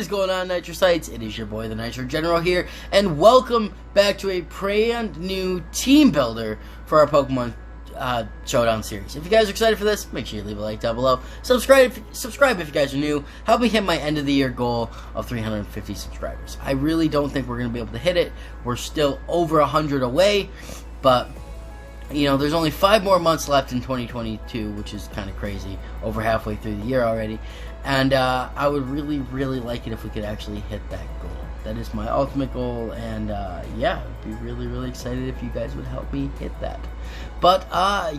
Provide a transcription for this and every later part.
is going on, Nitrosites? It is your boy, the Nitro General here, and welcome back to a brand new team builder for our Pokemon Showdown series. If you guys are excited for this, make sure you leave a like down below. Subscribe if you guys are new. Help me hit my end of the year goal of 350 subscribers. I really don't think we're going to be able to hit it. We're still over 100 away, but you know, there's only 5 more months left in 2022, which is kind of crazy. Over halfway through the year already. And I would really, really like it if we could actually hit that goal. That is my ultimate goal, and yeah, I'd be really, really excited if you guys would help me hit that. But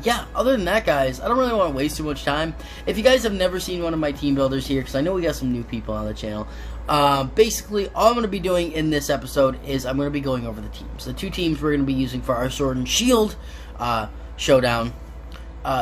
yeah, other than that, guys, I don't really want to waste too much time. If you guys have never seen one of my team builders here, because I know we got some new people on the channel, basically all I'm going to be doing in this episode is I'm going to be going over the teams. The 2 teams we're going to be using for our Sword and Shield Showdown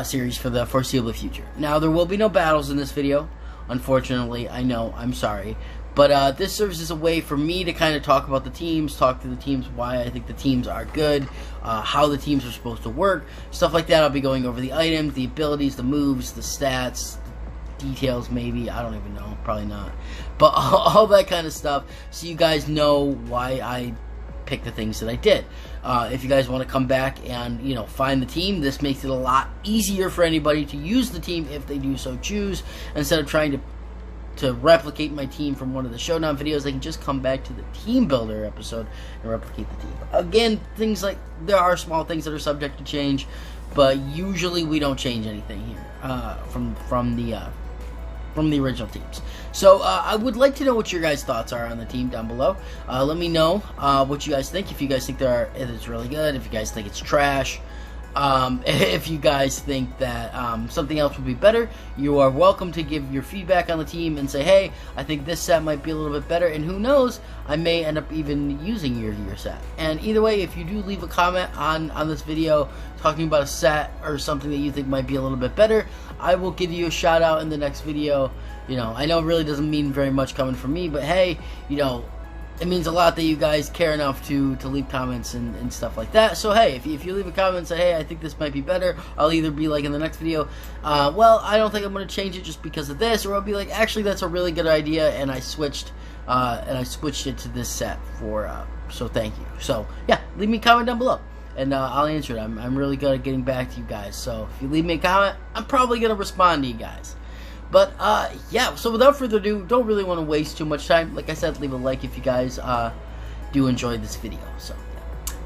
series for the foreseeable future. Now, there will be no battles in this video, unfortunately. I know, I'm sorry. But this serves as a way for me to kind of talk about the teams, talk to the teams, why I think the teams are good, how the teams are supposed to work, stuff like that. I'll be going over the items, the abilities, the moves, the stats, details maybe, I don't even know, probably not. But all that kind of stuff, so you guys know why I pick the things that I did. If you guys want to come back and, you know, find the team, this makes it a lot easier for anybody to use the team if they do so choose. Instead of trying to replicate my team from one of the Showdown videos, they can just come back to the Team Builder episode and replicate the team. Again, things like, there are small things that are subject to change, but usually we don't change anything here from the original teams. So I would like to know what your guys' thoughts are on the team down below. Let me know what you guys think. If you guys think it's really good, if you guys think it's trash, if you guys think that something else would be better, you are welcome to give your feedback on the team and say, hey, I think this set might be a little bit better, and who knows, I may end up even using your set. And either way, if you do leave a comment on this video talking about a set or something that you think might be a little bit better, I will give you a shout out in the next video. You know, I know it really doesn't mean very much coming from me, but hey, you know, it means a lot that you guys care enough to leave comments and stuff like that. So hey, if you leave a comment and say, hey, I think this might be better, I'll either be like in the next video, well, I don't think I'm going to change it just because of this, or I'll be like, actually, that's a really good idea, and I switched it to this set for, so thank you. So yeah, leave me a comment down below, and I'll answer it. I'm really good at getting back to you guys, so if you leave me a comment, I'm probably going to respond to you guys. But, yeah, so without further ado, don't really want to waste too much time. Like I said, leave a like if you guys do enjoy this video. So,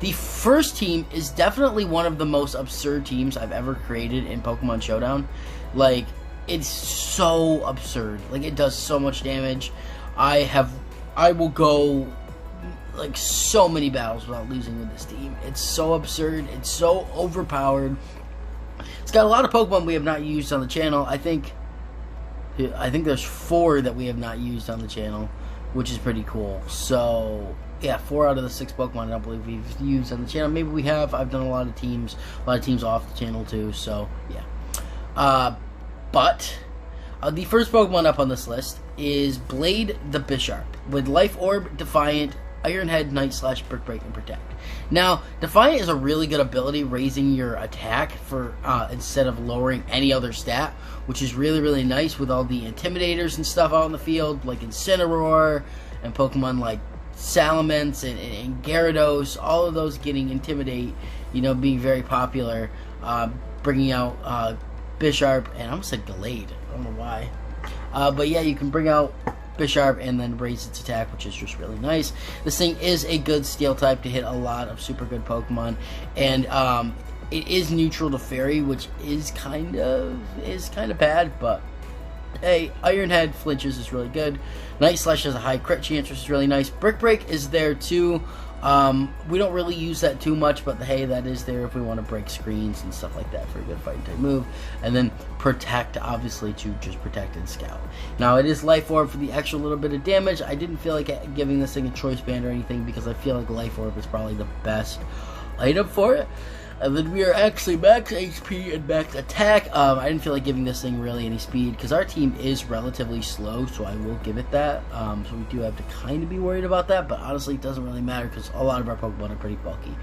the first team is definitely one of the most absurd teams I've ever created in Pokemon Showdown. Like, it's so absurd. Like, it does so much damage. I will go, like, so many battles without losing with this team. It's so absurd. It's so overpowered. It's got a lot of Pokemon we have not used on the channel. I think there's 4 that we have not used on the channel, which is pretty cool. So, yeah, 4 out of the 6 Pokemon I don't believe we've used on the channel. Maybe we have. I've done a lot of teams off the channel too, so, yeah. But the first Pokemon up on this list is Blade the Bisharp, with Life Orb, Defiant, Iron Head, Night Slash, Brick Break, and Protect. Now, Defiant is a really good ability, raising your attack for instead of lowering any other stat, which is really, really nice with all the Intimidators and stuff out in the field, like Incineroar and Pokemon like Salamence and Gyarados, all of those getting Intimidate, you know, being very popular, bringing out Bisharp, and I almost said Glade, I don't know why. But yeah, you can bring out Bisharp and then raise its attack, which is just really nice. This thing is a good steel type to hit a lot of super good Pokemon, and it is neutral to Fairy, which is kind of bad, but hey, Iron Head flinches is really good. Night Slash has a high crit chance, which is really nice. Brick Break is there too. We don't really use that too much, but hey, that is there if we want to break screens and stuff like that for a good fighting type move. And then Protect, obviously, to just protect and scout. Now, it is Life Orb for the extra little bit of damage. I didn't feel like giving this thing a choice band or anything, because I feel like Life Orb is probably the best item for it. And then we are actually max HP and max attack. I didn't feel like giving this thing really any speed because our team is relatively slow, so I will give it that. So we do have to kind of be worried about that, but honestly it doesn't really matter because a lot of our Pokemon are pretty bulky.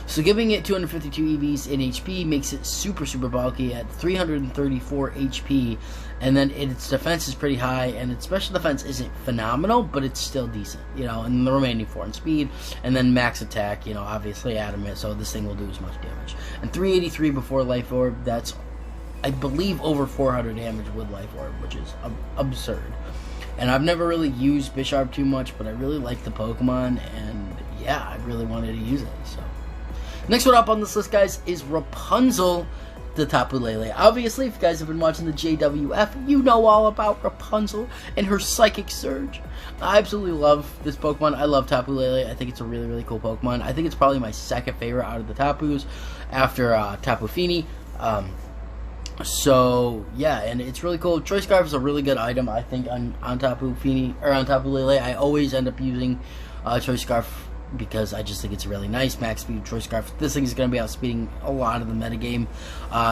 So giving it 252 EVs in HP makes it super bulky at 334 HP, and then its defense is pretty high, and its special defense isn't phenomenal, but it's still decent, you know, and the remaining 4 in speed, and then max attack, you know, obviously adamant, so this thing will do as much damage. And 383 before Life Orb, that's, I believe, over 400 damage with Life Orb, which is absurd. And I've never really used Bisharp too much, but I really like the Pokemon, and yeah, I really wanted to use it, so. Next one up on this list, guys, is Rapunzel, the Tapu Lele. Obviously, if you guys have been watching the JWF, you know all about Rapunzel and her Psychic Surge. I absolutely love this Pokemon. I love Tapu Lele. I think it's a really cool Pokemon. I think it's probably my second favorite out of the Tapus after Tapu Fini. So yeah, and it's really cool. Choice Scarf is a really good item, I think, on Tapu Fini or on Tapu Lele. I always end up using Choice Scarf because I just think it's really nice. Max speed Choice Scarf. This thing is going to be outspeeding a lot of the metagame.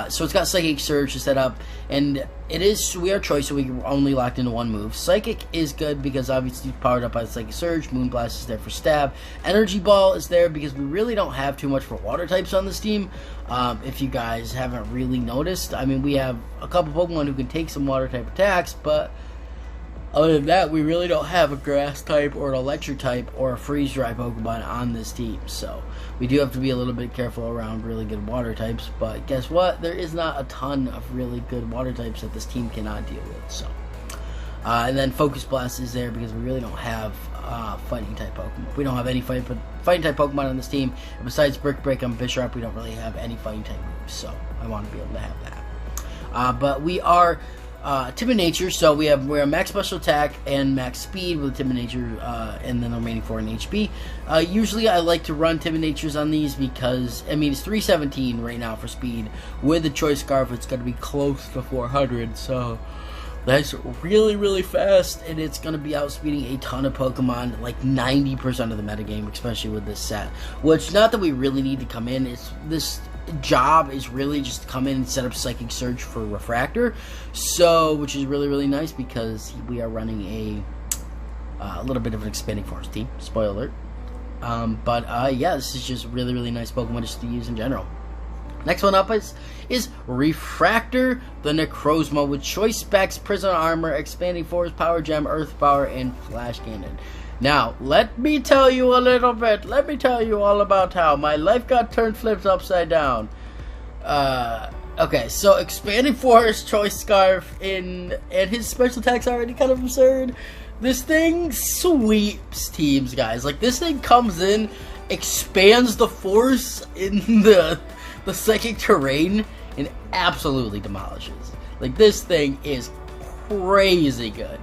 So it's got Psychic Surge to set up, and we are Choice, so we are only locked into one move. Psychic is good because obviously it's powered up by the Psychic Surge. Moonblast is there for stab. Energy Ball is there because we really don't have too much for water types on this team. If you guys haven't really noticed, I mean, we have a couple Pokemon who can take some water type attacks, but other than that, we really don't have a grass type or an electric type or a freeze dry Pokemon on this team. So we do have to be a little bit careful around really good water types. But guess what? There is not a ton of really good water types that this team cannot deal with. So, and then Focus Blast is there because we really don't have fighting type Pokemon. We don't have any fighting type Pokemon on this team. And besides Brick Break on Bisharp, we don't really have any fighting type moves. So I want to be able to have that. But we are Timid Nature, so we're max special attack and max speed with Timid Nature, and then the remaining 4 in HP. Usually I like to run Timid Natures on these because, I mean, it's 317 right now for speed. With the Choice Scarf, it's going to be close to 400, so that's really fast, and it's going to be outspeeding a ton of Pokemon, like 90% of the metagame, especially with this set. Which, not that we really need to come in, this job is really just to come in and set up Psychic Surge for Refractor, so which is really nice because we are running a little bit of an expanding forest team. Spoiler alert. But yeah, this is just really nice Pokemon just to use in general. Next one up is Refractor, the Necrozma, with Choice Specs, Prison Armor, Expanding Force, Power Gem, Earth Power, and Flash Cannon. Now, let me tell you a little bit. Let me tell you all about how my life got turned flipped upside down. Okay, so Expanding Force, Choice Scarf, and his special attack's already kind of absurd. This thing sweeps teams, guys. Like, this thing comes in, expands the force in the psychic terrain, and absolutely demolishes. Like, this thing is crazy good.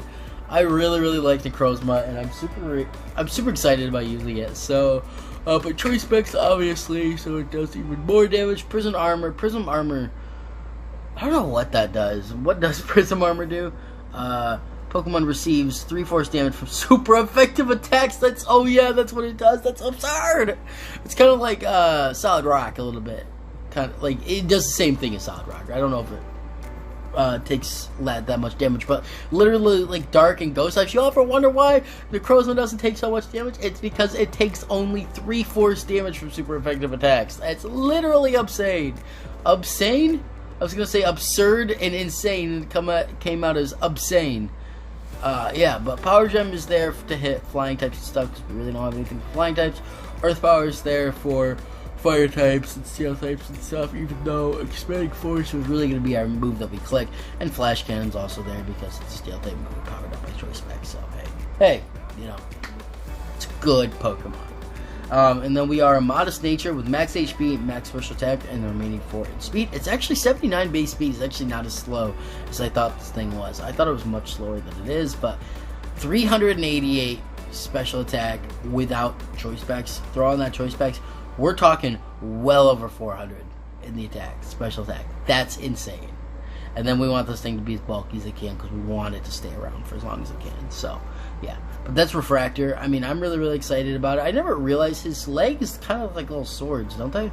I really like Necrozma, and I'm super excited about using it. So, but Choice Specs, obviously, so it does even more damage. Prism Armor, I don't know what that does. What does Prism Armor do? Pokemon receives 3 force damage from super effective attacks. Oh yeah, that's what it does. That's absurd. It's kind of like Solid Rock a little bit. Kind of like it does the same thing as Solid Rock. I don't know if it takes that much damage, but literally like Dark and Ghost types. You ever wonder why Necrozma doesn't take so much damage? It's because it takes only 3 force damage from super effective attacks. That's literally insane. Obscene? I was gonna say absurd and insane, and it came out as obscene. Yeah, but Power Gem is there to hit flying types and stuff because we really don't have anything for flying types. Earth Power is there for fire types and steel types and stuff, even though Expanding Force was really going to be our move that we click, and Flash Cannon's also there because it's a steel type move powered up by Choice Specs, so hey, you know, it's a good Pokemon. And then we are a Modest Nature with max HP, max special attack, and the remaining 4 in speed. It's actually 79 base speed. It's actually not as slow as I thought this thing was. I thought it was much slower than it is, but 388 special attack without Choice Specs. Throw on that Choice Specs. We're talking well over 400 in the attack, special attack. That's insane. And then we want this thing to be as bulky as it can because we want it to stay around for as long as it can. So, yeah. But that's Refractor. I mean, I'm really excited about it. I never realized his legs kind of like little swords, don't they?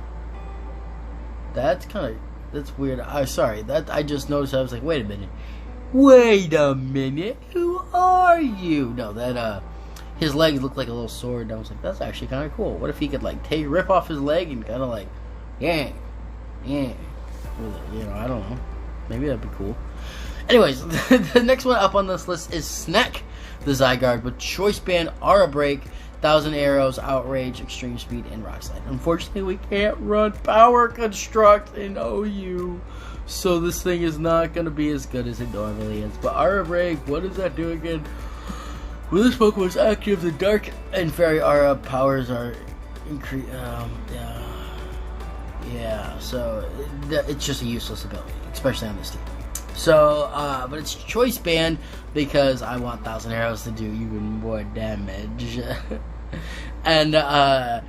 That's kind of, that's weird. Sorry, that I just noticed. I was like, wait a minute. Wait a minute. Who are you? No, that, his legs look like a little sword. And I was like, that's actually kind of cool. What if he could, like, rip off his leg and kind of like, yeah. You know, I don't know. Maybe that'd be cool. Anyways, the next one up on this list is Snack the Zygarde with Choice Band, Aura Break, 1,000 Arrows, Outrage, Extreme Speed, and Rock Slide. Unfortunately, we can't run Power Construct in OU, so this thing is not going to be as good as it normally is. But Aura Break, what does that do again? When this Pokemon is active, the Dark and Fairy Aura powers are increased. Yeah, so it's just a useless ability, especially on this team. So, but it's Choice Band because I want 1,000 Arrows to do even more damage. And, I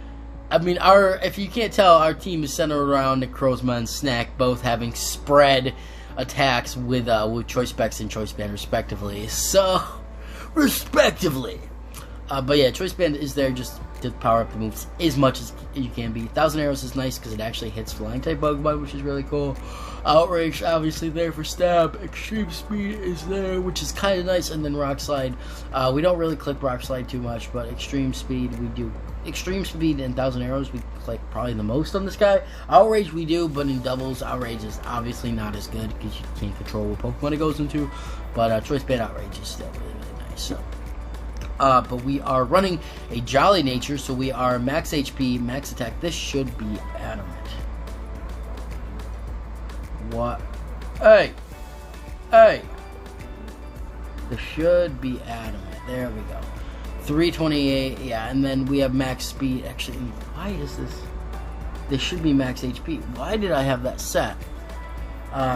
mean, if you can't tell, our team is centered around Necrozma and Snack, both having spread attacks with Choice Specs and Choice Band, respectively. So, but yeah, Choice Band is there just to power up the moves as much as you can be. 1,000 Arrows is nice because it actually hits flying type Pokemon, which is really cool. Outrage, obviously there for stab. Extreme Speed is there, which is kind of nice. And then Rock Slide. We don't really click Rock Slide too much, but Extreme Speed we do. Extreme Speed and 1,000 Arrows we click probably the most on this guy. Outrage we do, but in doubles, Outrage is obviously not as good because you can't control what Pokemon it goes into. But Choice Band Outrage is still really, really nice. So. But we are running a Jolly Nature, so we are max HP, max attack. This should be adamant. What? Hey! This should be adamant. There we go. 328, yeah, and then we have max speed. Actually, why is this? This should be max HP. Why did I have that set?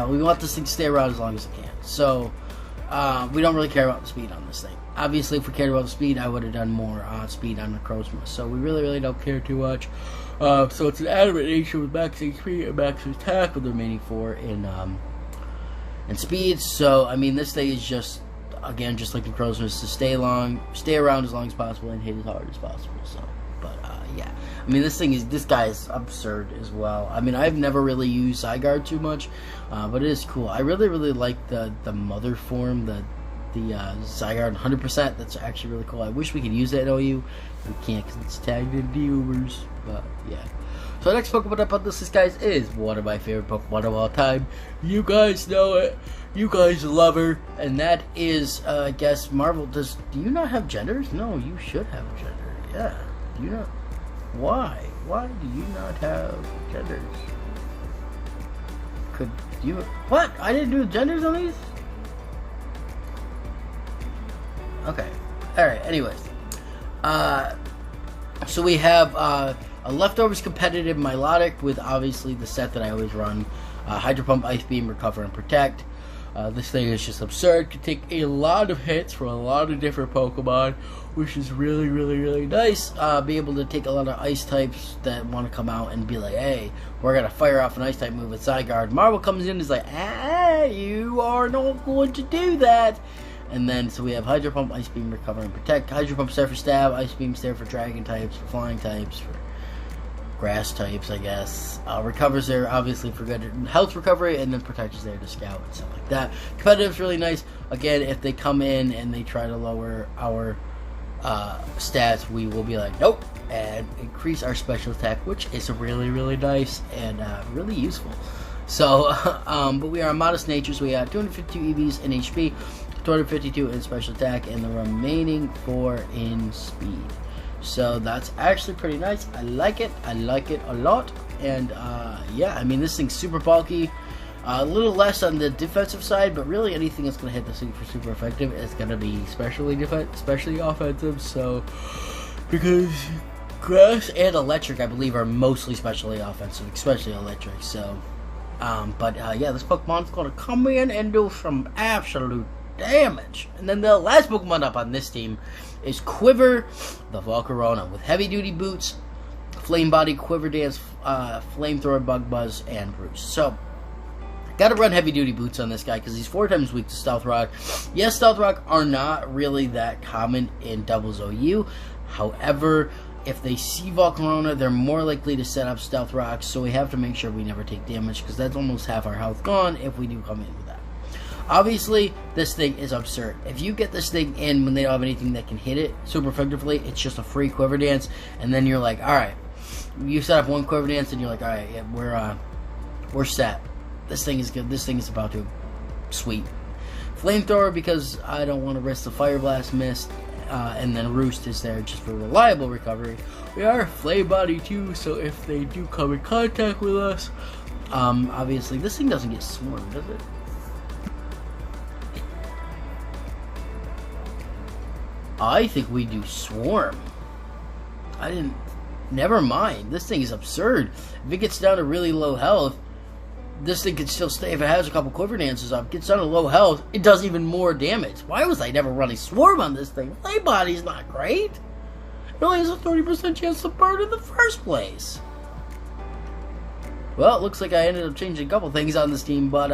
We want this thing to stay around as long as it can. So, we don't really care about the speed on this thing. Obviously, if we cared about the speed, I would have done more speed on Necrozma. So we really don't care too much. So it's an adamant nature with max HP and max attack with the remaining 4 in speed. So I mean, this thing is just, again, just like Necrozma, is to stay around as long as possible and hit as hard as possible. So, but yeah, I mean, this guy is absurd as well. I mean, I've never really used Zygarde too much, but it is cool. I really like the mother form, the Zygarde 100%. That's actually really cool. I wish we could use that in OU. We can't because it's tagged in Dealers. But yeah. So the next Pokemon up on this list, guys, is one of my favorite Pokemon of all time. You guys know it. You guys love her. And that is, I guess, Marvel. Do you not have genders? No, you should have a gender. Yeah. Do you not? Why? Why do you not have genders? Could you? What? I didn't do genders on these? Okay. Alright, anyways. So we have a Leftovers competitive Milotic with obviously the set that I always run. Hydro Pump, Ice Beam, Recover, and Protect. This thing is just absurd. Can take a lot of hits from a lot of different Pokemon, which is really nice. Be able to take a lot of Ice types that want to come out and be like, hey, we're going to fire off an Ice type move with Zygarde. Marvel comes in and is like, you are not going to do that. And then, so we have Hydro Pump, Ice Beam, Recover, and Protect. Hydro Pump's there for Stab, Ice Beam's there for Dragon types, for Flying types, for Grass types, I guess. Recover's there, obviously, for good health recovery, and then Protect is there to Scout and stuff like that. Competitive's really nice. Again, if they come in and they try to lower our stats, we will be like, nope, and increase our special attack, which is really nice and really useful. So, but we are a modest nature, so we have 252 EVs in HP, 252 in special attack, and the remaining 4 in speed. So that's actually pretty nice. I like it a lot. And yeah, I mean, this thing's super bulky, a little less on the defensive side, but really anything that's going to hit this thing for super effective is going to be especially offensive. So because Grass and Electric, I believe, are mostly specially offensive, especially Electric. So but yeah, this Pokemon's going to come in and do some absolute damage. And then the last Pokemon up on this team is Quiver, the Volcarona, with heavy duty boots, flame body, quiver dance, flamethrower, bug buzz, and roost. So gotta run heavy duty boots on this guy because he's 4 times weak to Stealth Rock. Yes, Stealth Rock are not really that common in doubles OU. However, if they see Volcarona, they're more likely to set up Stealth Rocks, so we have to make sure we never take damage, because that's almost half our health gone if we do come in with that. Obviously, this thing is absurd. If you get this thing in when they don't have anything that can hit it super effectively, it's just a free Quiver Dance, and then you're like, alright, you set up one Quiver Dance, and you're like, alright, yeah, we're set. This thing is good. This thing is about to sweep. Flamethrower, because I don't want to risk the Fire Blast Mist, and then Roost is there just for reliable recovery. We are Flame Body too, so if they do come in contact with us, obviously this thing doesn't get swarmed, does it? I think we do Swarm. Never mind. This thing is absurd. If it gets down to really low health, this thing can still stay. If it has a couple Quiver Dances up, gets down to low health, it does even more damage. Why was I never running Swarm on this thing? Flame Body's not great. It only has a 30% chance to burn in the first place. Well, it looks like I ended up changing a couple things on this team, but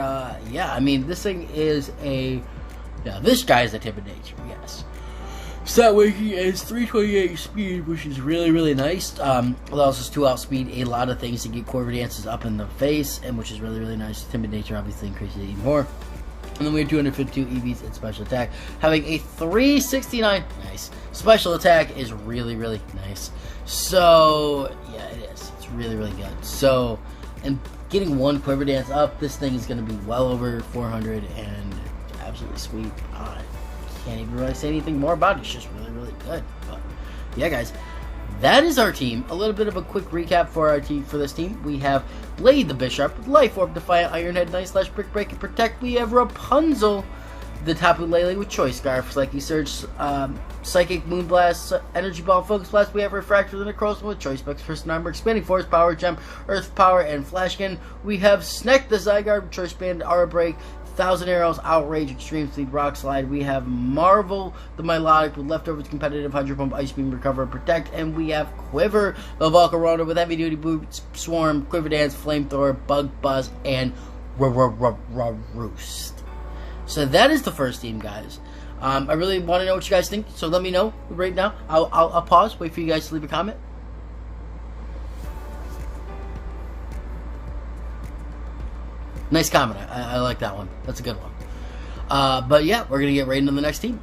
yeah, I mean, this thing is this guy's a Intimidator, yes. So that way he has 328 speed, which is really, really nice. Allows us to outspeed a lot of things to get Quiver Dances up in the face, and which is really, really nice. Intimidator obviously increases it even more. And then we have 252 EVs in special attack. Having a 369, nice. Special attack is really, really nice. So, yeah, it is. It's really, really good. So, and getting one Quiver Dance up, this thing is going to be well over 400 and absolutely sweet. Can't even really say anything more about it. It's just really, really good. But yeah, guys, that is our team. A little bit of a quick recap for our team. For this team, we have Blade the Bishop, Life Orb, Defiant, Ironhead, Night Slash, Brick Break, and Protect. We have Rapunzel, the Tapu Lele with Choice Scarf, Psyche Surge, Psychic Moonblast, Energy Ball, Focus Blast. We have Refractor, the Necrozma with Choice Specs, Person Armor, Expanding Force, Power Gem, Earth Power, and Flashkin. We have Sneck the Zygarde with Choice Band, Aura Break, 1,000 Arrows, Outrage, Extreme Speed, Rock Slide. We have Marvel, the Milotic with Leftovers, Competitive, Hydro Pump, Ice Beam, Recover, Protect. And we have Quiver, the Volcarona with Heavy Duty Boots, Swarm, Quiver Dance, Flamethrower, Bug Buzz, and Roost. So that is the first team, guys. I really want to know what you guys think, so let me know right now. I'll pause, wait for you guys to leave a comment. Nice comment. I like that one. That's a good one. But yeah, we're going to get right into the next team.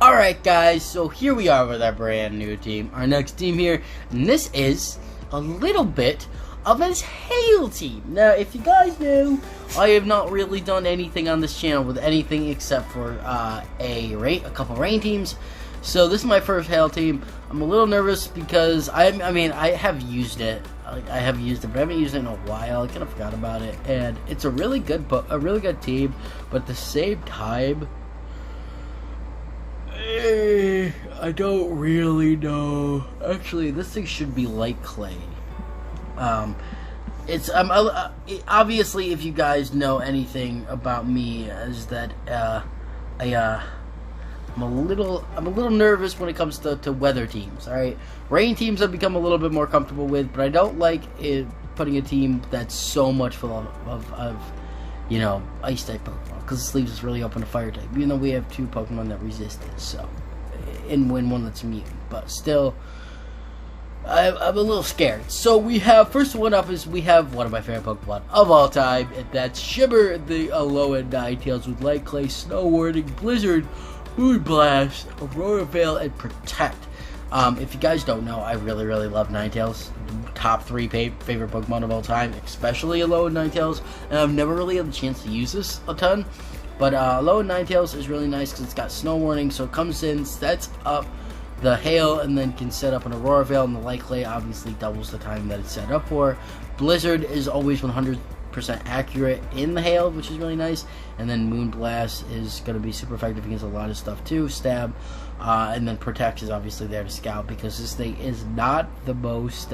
Alright, guys. So here we are with our brand new team. Our next team here. And this is a little bit of a hail team. Now, if you guys know, I have not really done anything on this channel with anything except for a couple rain teams. So this is my first hail team. I'm a little nervous because I have used it. I have used it, but I haven't used it in a while. I kind of forgot about it, and it's a really good team. But at the same time, I don't really know. Actually, this thing should be light clay. It's obviously, if you guys know anything about me, is that I'm a little nervous when it comes to weather teams. All right, rain teams I've become a little bit more comfortable with, but I don't like putting a team that's so much full of ice type Pokemon, because this leaves us really open to fire type. Even though we have two Pokemon that resist it, so and one that's immune, but still, I'm a little scared. So we have, first one up is we have one of my favorite Pokemon of all time, and that's Shimmer, the Alolan Ninetales with Light Clay, Snow Warning, Blizzard, Moonblast, Aurora Veil, and Protect. If you guys don't know, I really, really love Ninetales. Top 3 favorite Pokemon of all time, especially Alolan Ninetales. And I've never really had the chance to use this a ton. But Alolan Ninetales is really nice because it's got Snow Warning, so it comes in, sets up the Hail, and then can set up an Aurora Veil, and the Light Clay obviously doubles the time that it's set up for. Blizzard is always 100% accurate in the Hail, which is really nice, and then Moonblast is going to be super effective against a lot of stuff too, Stab, and then Protect is obviously there to scout, because this thing is not the most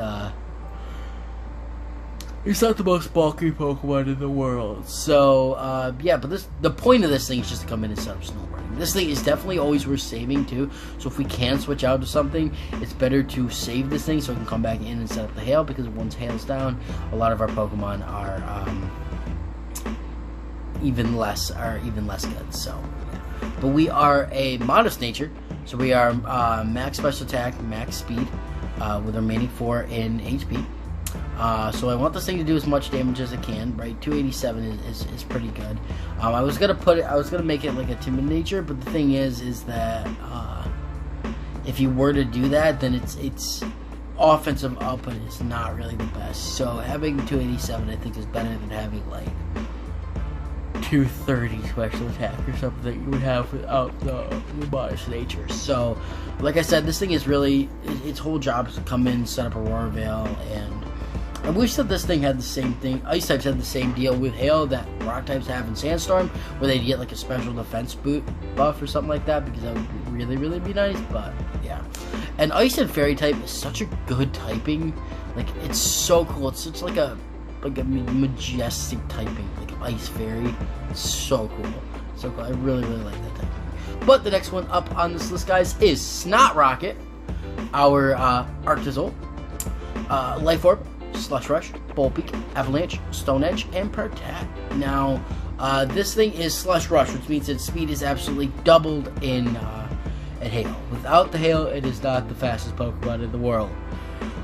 it's not the most bulky Pokemon in the world. So yeah, but the point of this thing is just to come in and set up Snow Warning. This thing is definitely always worth saving too, so if we can switch out to something, it's better to save this thing so we can come back in and set up the Hail, because once Hail's down, a lot of our Pokemon are even less good. So yeah. But we are a modest nature, so we are max special attack, max speed, with remaining 4 in HP. So I want this thing to do as much damage as it can, right? 287 is pretty good. I was gonna make it like a timid nature, but the thing is that if you were to do that, then its offensive output is not really the best. So having 287, I think, is better than having like 230 special attack or something that you would have without the modest nature. So, like I said, this thing is really, its whole job is to come in, set up Aurora Veil, and I wish that this thing had the same thing. Ice types had the same deal with Hail that Rock types have in Sandstorm, where they'd get like a special defense buff or something like that, because that would really be nice. But yeah, and Ice and Fairy type is such a good typing. Like, it's so cool. It's such like a majestic typing, like Ice Fairy. It's so cool, so cool. I really like that typing. But the next one up on this list, guys, is Snot Rocket, our Arctozolt, Life Orb, Slush Rush, Bolt Peak, Avalanche, Stone Edge, and Protect. Now, this thing is Slush Rush, which means its speed is absolutely doubled in at Hail. Without the Hail, it is not the fastest Pokemon in the world.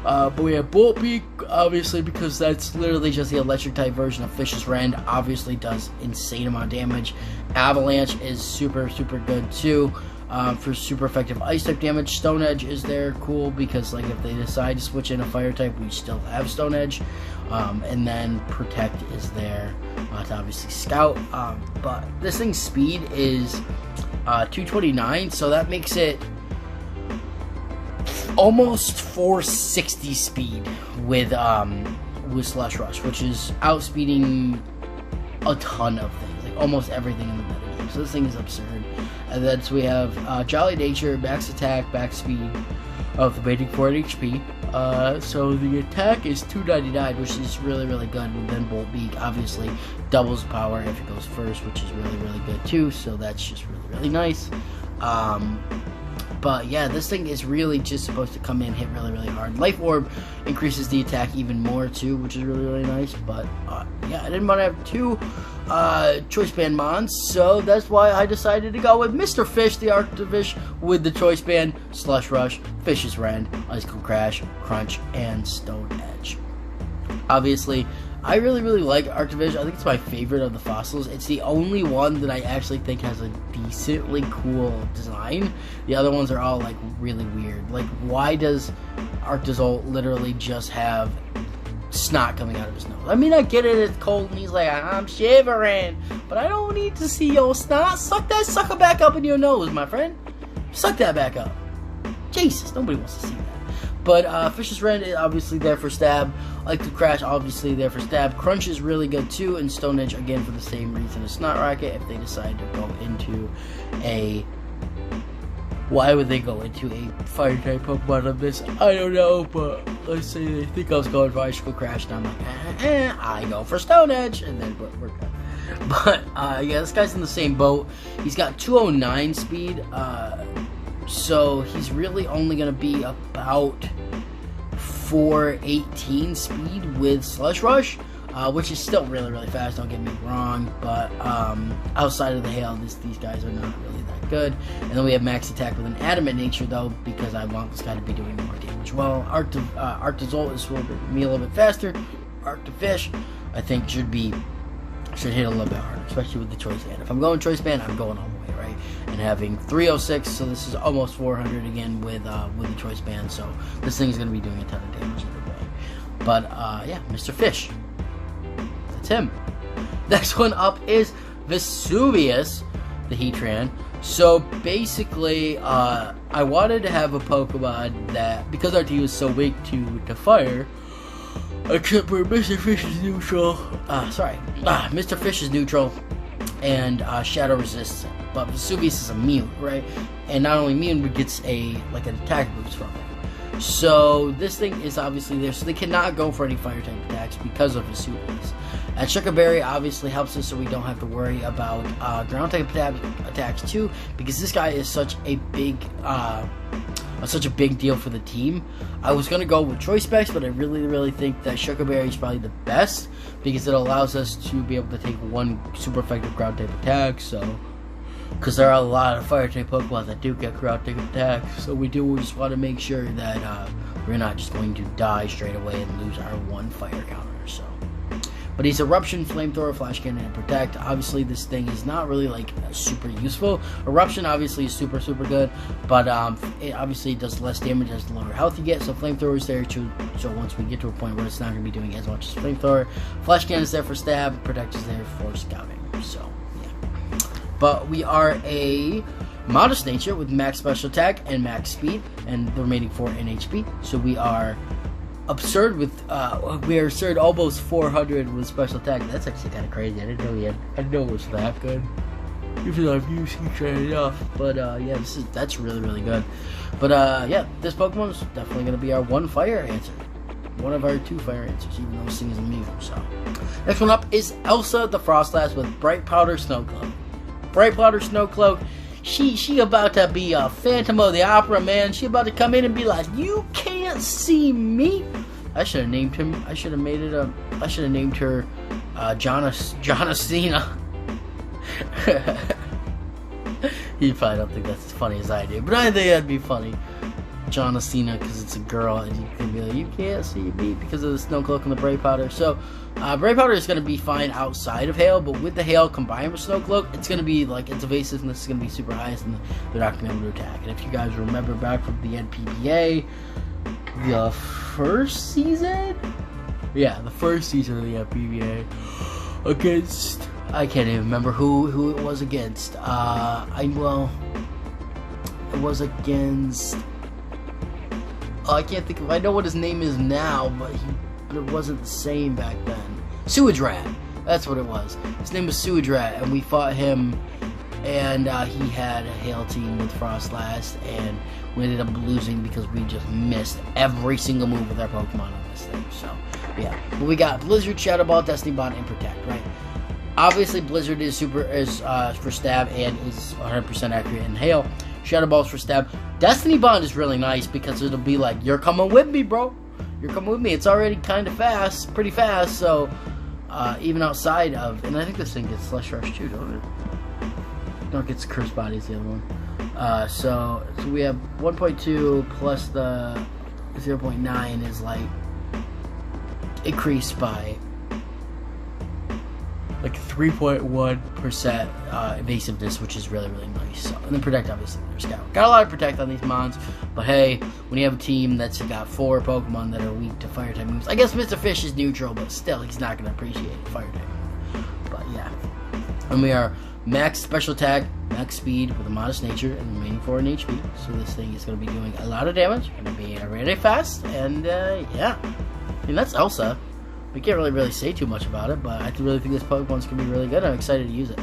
But we have Bolt Peak, obviously, because that's literally just the electric type version of Fish's Rend. Obviously does insane amount of damage. Avalanche is super good too, for super effective ice type damage. Stone Edge is there, cool, because like if they decide to switch in a fire type, we still have Stone Edge. And then Protect is there to obviously scout. But this thing's speed is 229, so that makes it almost 460 speed with Slush Rush, which is outspeeding a ton of things, like almost everything in the metagame. So this thing is absurd. And then so we have Jolly Nature, max attack, max speed of the remaining 4 HP. So the attack is 299, which is really good. And then Bolt Beak obviously doubles the power if it goes first, which is really good too. So that's just really nice. But yeah, this thing is really just supposed to come in, hit really hard. Life Orb increases the attack even more too, which is really nice. But yeah, I didn't want to have 2 Choice Band Mons, so that's why I decided to go with Mr. Fish, the Arctofish, with the Choice Band, Slush Rush, Fish's Rend, Ice Cold Crash, Crunch, and Stone Edge. Obviously, I really like Arctofish. I think it's my favorite of the fossils. It's the only one that I actually think has a decently cool design. The other ones are all like really weird. Like, why does Arctozolt literally just have snot coming out of his nose? I mean, I get it, it's cold and he's like, I'm shivering, but I don't need to see your snot. Suck that sucker back up in your nose, my friend. Suck that back up. Jesus, nobody wants to see that. But Fish's Rend is obviously there for stab. Like the Crash, obviously there for stab. Crunch is really good too, and Stone Edge again for the same reason as Snot Rocket. If they decide to go into a, why would they go into a fire type Pokemon of this? I don't know, but let's say they think I was going for Ice Cold Crash, and I'm like, I go for Stone Edge, and then we're good. But yeah, this guy's in the same boat. He's got 209 speed. So he's really only going to be about 418 speed with Slush Rush, which is still really fast, don't get me wrong, but outside of the Hail, these guys are not really that good. And then we have max attack with an Adamant Nature, though, because I want this guy to be doing more damage. Well, Arctozolt is a little bit faster. Arctofish, I think, should hit a little bit harder, especially with the Choice Band. If I'm going Choice Band, I'm going all the way, right? And having 306, so this is almost 400 again with the Choice Band, so this thing is going to be doing a ton of damage either way. But yeah, Mr. Fish. That's him. Next one up is Vesuvius, the Heatran. So basically, I wanted to have a Pokemon that, because our team is so weak to fire, I could put Mr. Fish is neutral. Mr. Fish is neutral and Shadow resists it. But Vesuvius is immune, right? And not only immune, but gets an attack boost from it. So this thing is obviously there, so they cannot go for any fire type attacks because of Vesuvius. And Sugar Berry obviously helps us, so we don't have to worry about ground type attacks too, because this guy is such a big deal for the team. I was gonna go with Choice Specs, but I really think that Sugar Berry is probably the best because it allows us to be able to take one super effective ground type attack. So, because there are a lot of fire type Pokemon that do get ground type attacks, so we just want to make sure that we're not just going to die straight away and lose our 1 fire counter. So, but he's Eruption, Flamethrower, Flash Cannon, and Protect. Obviously, this thing is not really like super useful. Eruption obviously is super good, but it obviously does less damage as the lower health you get. So Flamethrower is there too. So once we get to a point where it's not going to be doing as much as Flamethrower, Flash Cannon is there for stab, Protect is there for scouting. So yeah, but we are a Modest Nature with max special attack and max speed, and the remaining 4 in HP. So we are absurd with we are absurd almost 400 with special attack. That's actually kind of crazy. I didn't know it was that good. Even though I've used Heatran enough, but yeah, that's really good. But yeah, this Pokemon is definitely gonna be our 1 fire answer, one of our 2 fire answers, even though this thing is immune. So next one up is Elsa the Frostlass with Bright Powder Snow Cloak. Bright Powder Snow Cloak. She about to be a Phantom of the Opera, man. She about to come in and be like, "You can't see me." I should have named him. I should have made it a. I should have named her Johnacina. You probably don't think that's as funny as I do, but I think that'd be funny. Johnacina, because it's a girl, and you can be like, "You can't see me" because of the Snow Cloak and the Bright Powder. So, Bright Powder is going to be fine outside of Hail, but with the Hail combined with Snow Cloak, it's going to be like its evasiveness is going to be super high, and they're not going to be able to attack. And if you guys remember back from the NPBA, the first season, yeah, the first season of the NPBA against, I can't even remember who it was against. It was against. I can't think of. I know what his name is now, but it wasn't the same back then. Sewage Rat. That's what it was. His name was Sewage Rat, and we fought him, and he had a Hail team with Frostlass, and we ended up losing because we just missed every single move with our Pokemon on this thing. So, yeah. But we got Blizzard, Shadow Ball, Destiny Bond, and Protect, right? Obviously, Blizzard is for stab and is 100% accurate in Hail. Shadow Ball's for stab. Destiny Bond is really nice because it'll be like, "You're coming with me, bro. You're coming with me." It's already kind of fast, pretty fast, so even outside of, and I think this thing gets Slush Rush too, don't it? No, it gets Curse Body is the other one. So we have 1.2 plus the 0.9 is like increased by like 3.1% evasiveness, which is really nice. So, and then Protect, obviously, there's Scout. Got a lot of Protect on these mons, but hey, when you have a team that's got 4 Pokemon that are weak to Fire type moves, I guess Mr. Fish is neutral, but still, he's not going to appreciate Fire type. But yeah, and we are max special attack, max speed with a Modest Nature, and remaining 4 in HP. So this thing is going to be doing a lot of damage, going to be really fast, and yeah, I mean that's Elsa. We can't really say too much about it, but I really think this Pokemon's going to be really good. I'm excited to use it.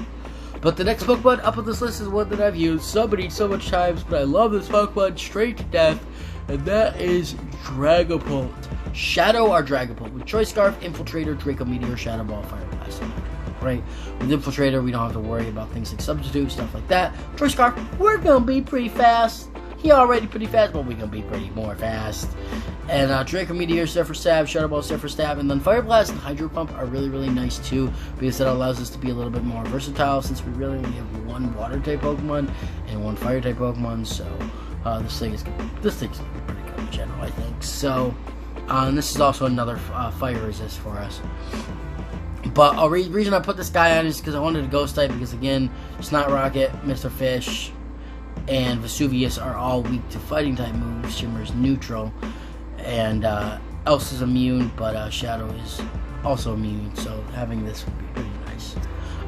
But the next Pokemon up on this list is one that I've used so much times, but I love this Pokemon straight to death, and that is Dragapult. Shadow our Dragapult with Choice Scarf, Infiltrator, Draco Meteor, Shadow Ball, Fire Blast, right? With Infiltrator, we don't have to worry about things like Substitute, stuff like that. Choice Scarf, we're going to be pretty fast. He already pretty fast, but we're going to be pretty more fast. And Draco Meteor, Surfer Stab, Shadow Ball, Surfer Stab, and then Fire Blast and Hydro Pump are really nice too, because that allows us to be a little bit more versatile since we really only have 1 Water type Pokemon and 1 Fire type Pokemon. So this thing's gonna be pretty good in general, I think. So and this is also another Fire Resist for us. But the reason I put this guy on is because I wanted a Ghost type, because again, Snot Rocket, Mr. Fish, and Vesuvius are all weak to fighting type moves. Shimmer's neutral, and Elsa's immune, but Shadow is also immune, so having this would be pretty nice.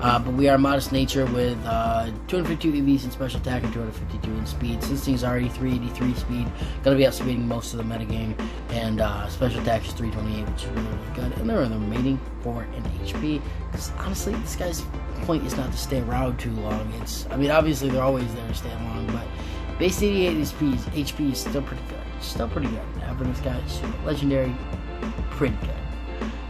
But we are Modest Nature with 252 EVs in special attack and 252 in speed. Since thing's already 383 speed, gonna be outspeeding most of the metagame, and special attack is 328, which is really good. And they're in the remaining 4 in HP, because honestly, this guy's point is not to stay around too long. I mean, obviously they're always there to stay long, but base 88 HP is still pretty good. Having this guy is legendary, pretty good.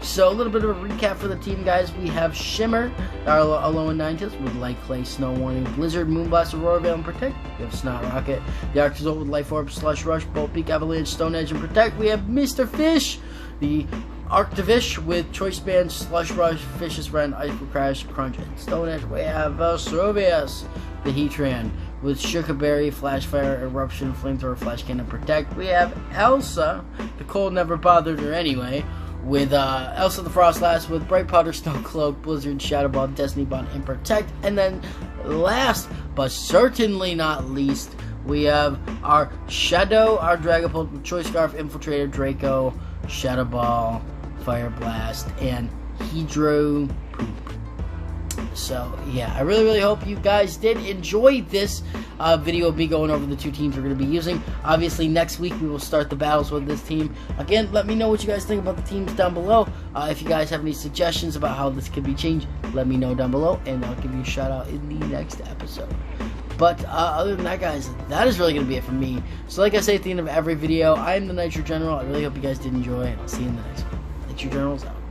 So a little bit of a recap for the team, guys. We have Shimmer, our Alolan Ninetales with Light Clay, Snow Warning, Blizzard, Moonblast, Aurora Veil, and Protect. We have Snot Rocket, the Arctozolt with Life Orb, Slush Rush, Bolt Peak, Avalanche, Stone Edge, and Protect. We have Mr. Fish, the Arctovish with Choice Band, Slush Rush, Vicious Rend, Ice Crash, Crunch, and Stone Edge. We have Vesuvius, the Heatran, with Sugarberry, Flash Fire, Eruption, Flamethrower, Flash Cannon, Protect. We have Elsa, the cold never bothered her anyway, with Elsa the Frostlass with Bright Powder, Snow Cloak, Blizzard, Shadow Ball, Destiny Bond, and Protect. And then last but certainly not least, we have our Shadow, our Dragapult with Choice Scarf, Infiltrator, Draco, Shadow Ball, Fire Blast, and Hydro Poop. So, yeah, I really hope you guys did enjoy this video of me going over the two teams we're going to be using. Obviously, next week we will start the battles with this team. Again, let me know what you guys think about the teams down below. If you guys have any suggestions about how this could be changed, let me know down below, and I'll give you a shout out in the next episode. But other than that, guys, that is really going to be it from me. So like I say at the end of every video, I am the Nitro General. I really hope you guys did enjoy, and I'll see you in the next one. Nitro General's out.